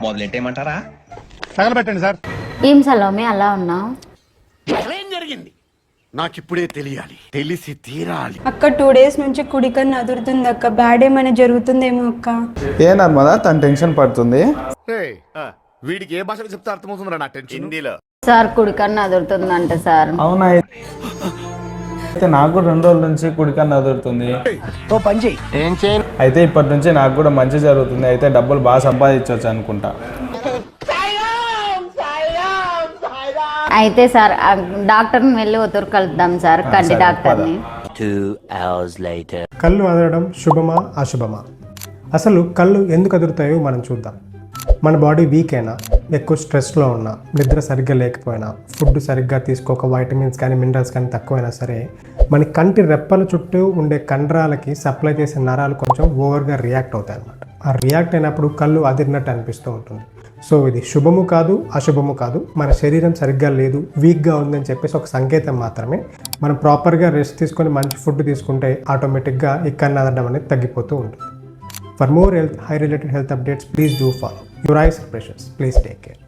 మొదలెట్టేయమంటారా? తగలబెట్టండి sir. ఏం సలోమి అలా ఉన్నావు? ఏం జరిగింది నాకిప్పుడే తెలియాలి, తెలిసి తీరాలి. అక్క 2 days నుంచి కుడికన్ను అదురుతుంది అక్క. బ్యాడ్ ఏమైనా జరుగుతుందేమో అక్క. ఏ నర్మదా తను టెన్షన్ పడుతుంది. వీడికి ఏ భాషలో చెప్తే అర్థమవుతుందిరా నా టెన్షన్? హిందీలో. సార్ కుడికన్ను అదురుతుందంట సార్. అవునా? అయితే నాకు కూడా 2 రోజుల నుంచి కుడికన్ను అదురుతుంది. అయితే ఇప్పటి నుంచి నాకు కూడా మంచి జరుగుతుంది. అయితే డబ్బులు బాగా సంపాదించవచ్చు అనుకుంటా. అయితే సార్ డాక్టర్ని వెళ్ళి ఒత్తురు కలుద్దాం సార్, కంటి డాక్టర్ని. 2 hours later. కళ్ళు అదరడం శుభమా అశుభమా? అసలు కళ్ళు ఎందుకు అదురుతాయో మనం చూద్దాం. మన బాడీ వీక్ అయినా, ఎక్కువ స్ట్రెస్లో ఉన్నా, నిద్ర సరిగ్గా లేకపోయినా, ఫుడ్ సరిగ్గా తీసుకోక వైటమిన్స్ కానీ మినరల్స్ కానీ తక్కువైనా సరే మన కంటి రెప్పల చుట్టూ ఉండే కండరాలకి సప్లై చేసే నరాలు కొంచెం ఓవర్గా రియాక్ట్ అవుతాయి అన్నమాట. ఆ రియాక్ట్ అయినప్పుడు కళ్ళు అదిరినట్టు అనిపిస్తూ ఉంటుంది. సో ఇది శుభము కాదు, అశుభము కాదు. మన శరీరం సరిగ్గా లేదు, వీక్గా ఉందని చెప్పేసి ఒక సంకేతం మాత్రమే. మనం ప్రాపర్గా రెస్ట్ తీసుకొని మంచి ఫుడ్ తీసుకుంటే ఆటోమేటిక్గా ఈ కన్ను అదరడం అనేది తగ్గిపోతూ ఉంటుంది. For more health, high related health updates, please do follow. Your eyes are precious. Please take care.